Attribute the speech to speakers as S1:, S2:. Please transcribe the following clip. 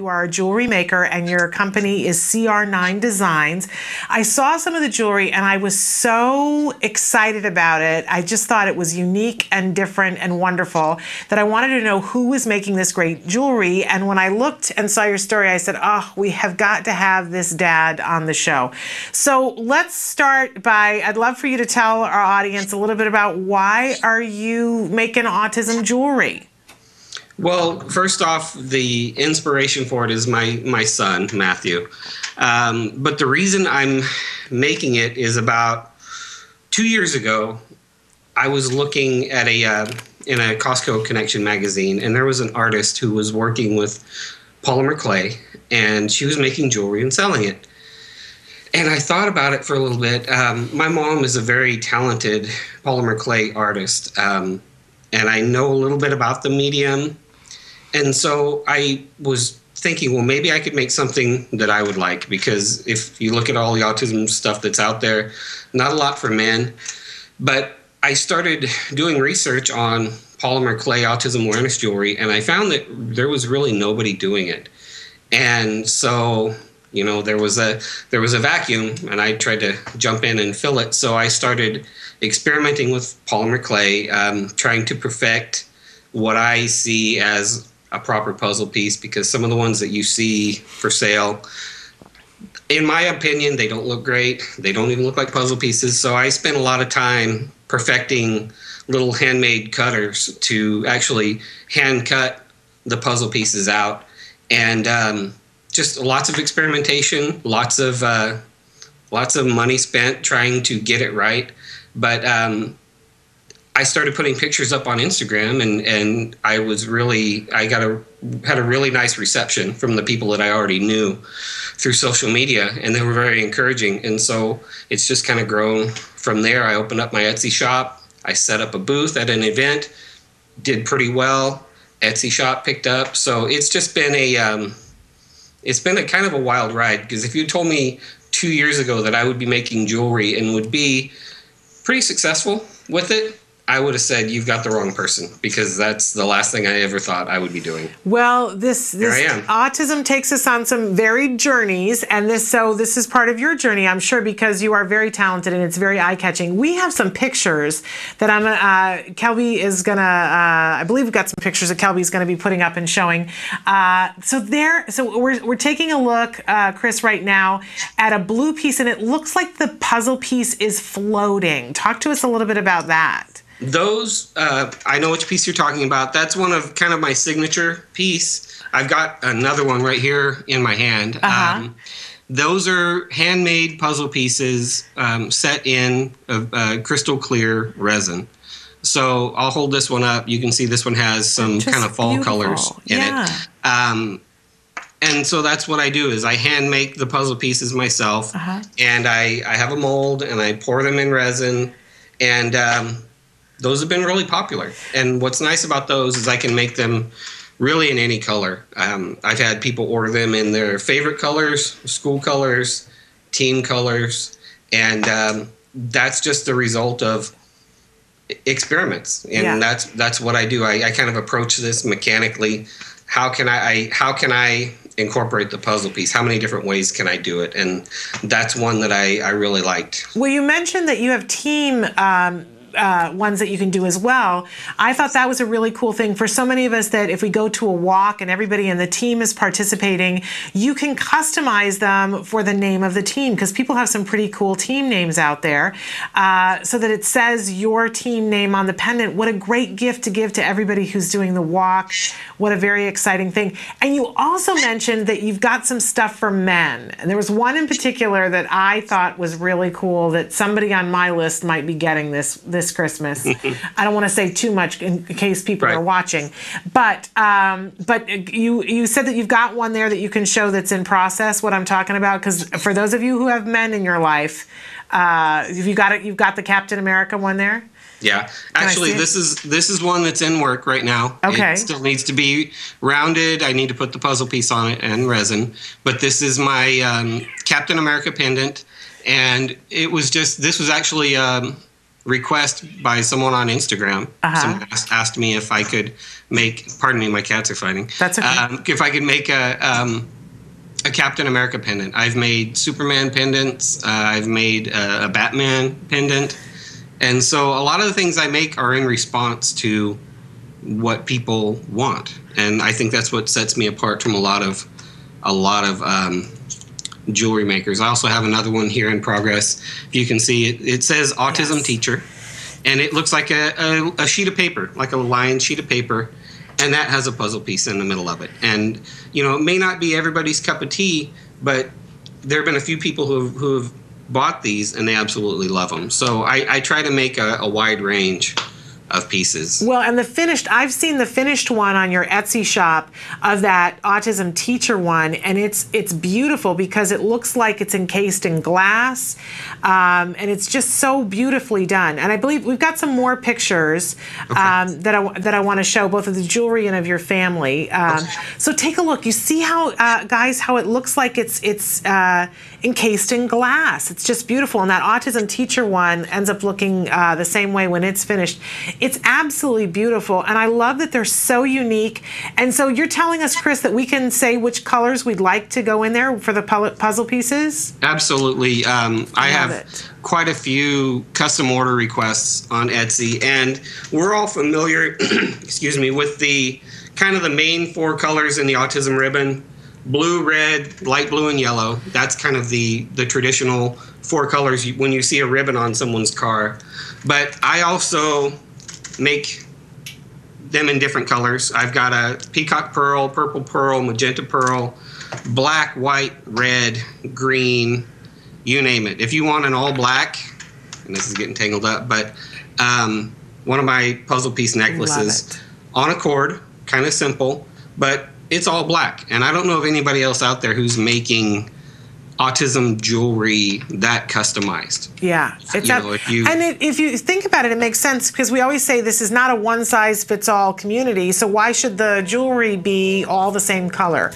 S1: You are a jewelry maker, and your company is CR9 Designs. I saw some of the jewelry, and I was so excited about it. I just thought it was unique and different and wonderful that I wanted to know who was making this great jewelry. And when I looked and saw your story, I said, oh, we have got to have this dad on the show. So let's start by, I'd love for you to tell our audience a little bit about why are you making autism jewelry?
S2: Well, first off, the inspiration for it is my son, Matthew. But the reason I'm making it is about 2 years ago, I was looking at in a Costco Connection magazine, and there was an artist who was working with polymer clay, and she was making jewelry and selling it. And I thought about it for a little bit. My mom is a very talented polymer clay artist, and I know a little bit about the medium. And so I was thinking, well, maybe I could make something that I would like, because if you look at all the autism stuff that's out there, not a lot for men. But I started doing research on polymer clay autism awareness jewelry, and I found that there was really nobody doing it. And so, you know, there was a vacuum, and I tried to jump in and fill it. So I started experimenting with polymer clay, trying to perfect what I see as a proper puzzle piece, because some of the ones that you see for sale, in my opinion, they don't look great. They don't even look like puzzle pieces. So I spent a lot of time perfecting little handmade cutters to actually hand cut the puzzle pieces out, and just lots of experimentation, lots of money spent trying to get it right. But I started putting pictures up on Instagram, and had a really nice reception from the people that I already knew through social media, and they were very encouraging. And so it's just kind of grown from there. I opened up my Etsy shop. I set up a booth at an event, did pretty well. Etsy shop picked up. So it's just been a kind of a wild ride, because if you told me 2 years ago that I would be making jewelry and would be pretty successful with it, I would have said you've got the wrong person, because that's the last thing I ever thought I would be doing.
S1: Well, this autism takes us on some varied journeys, and this is part of your journey, I'm sure, because you are very talented and it's very eye-catching. We have some pictures that Kelby is gonna. I believe we've got some pictures that Kelby's gonna be putting up and showing. So we're taking a look, Chris, right now at a blue piece, and it looks like the puzzle piece is floating. Talk to us a little bit about that.
S2: Those, I know which piece you're talking about. That's one of kind of my signature piece. I've got another one right here in my hand. Those are handmade puzzle pieces set in crystal clear resin. So I'll hold this one up. You can see this one has some kind of fall colors in it. And so that's what I do, is I hand make the puzzle pieces myself. And I have a mold, and I pour them in resin, and those have been really popular. And what's nice about those is I can make them really in any color. I've had people order them in their favorite colors, school colors, team colors, and that's just the result of experiments. And that's what I do. I kind of approach this mechanically. How can I incorporate the puzzle piece? How many different ways can I do it? And that's one that I really liked.
S1: Well, you mentioned that you have team ones that you can do as well. I thought that was a really cool thing for so many of us, that if we go to a walk and everybody in the team is participating, you can customize them for the name of the team, because people have some pretty cool team names out there, so that it says your team name on the pendant. What a great gift to give to everybody who's doing the walk. What a very exciting thing. And you also mentioned that you've got some stuff for men. And there was one in particular that I thought was really cool, that somebody on my list might be getting this Christmas. I don't want to say too much in case people are watching, but you said that you've got one there that you can show that's in process. What I'm talking about, because for those of you who have men in your life, you've got the Captain America one there.
S2: Yeah, actually, this is one that's in work right now.
S1: Okay,
S2: it still needs to be rounded. I need to put the puzzle piece on it and resin. But this is my Captain America pendant, and this was actually request by someone on Instagram. Someone asked me if I could make, pardon me, my cats are fighting.
S1: That's okay.
S2: If I could make a Captain America pendant. I've made Superman pendants. I've made a Batman pendant. And so a lot of the things I make are in response to what people want. And I think that's what sets me apart from a lot of jewelry makers. I also have another one here in progress. If you can see it, it says autism teacher, and it looks like a sheet of paper, like a lined sheet of paper, and that has a puzzle piece in the middle of it. And you know, it may not be everybody's cup of tea, but there have been a few people who have bought these and they absolutely love them. So I try to make a wide range of pieces.
S1: Well, and the finished, I've seen the finished one on your Etsy shop of that autism teacher one, and it's beautiful because it looks like it's encased in glass, and it's just so beautifully done. And I believe we've got some more pictures that I want to show, both of the jewelry and of your family. So take a look. You see how, guys, how it looks like it's encased in glass. It's just beautiful. And that autism teacher one ends up looking the same way when it's finished. It's absolutely beautiful, and I love that they're so unique. And so you're telling us, Chris, that we can say which colors we'd like to go in there for the puzzle pieces?
S2: Absolutely. I have quite a few custom order requests on Etsy, and we're all familiar, excuse me, with the kind of the main 4 colors in the autism ribbon: blue, red, light blue, and yellow. That's kind of the traditional 4 colors when you see a ribbon on someone's car. But I also make them in different colors. I've got a peacock pearl, purple pearl, magenta pearl, black, white, red, green, you name it. If you want an all black, and this is getting tangled up, but one of my puzzle piece necklaces on a cord, kind of simple, but it's all black. And I don't know of anybody else out there who's making autism jewelry that customized.
S1: Yeah, if you think about it, it makes sense, because we always say this is not a one-size-fits-all community, so why should the jewelry be all the same color?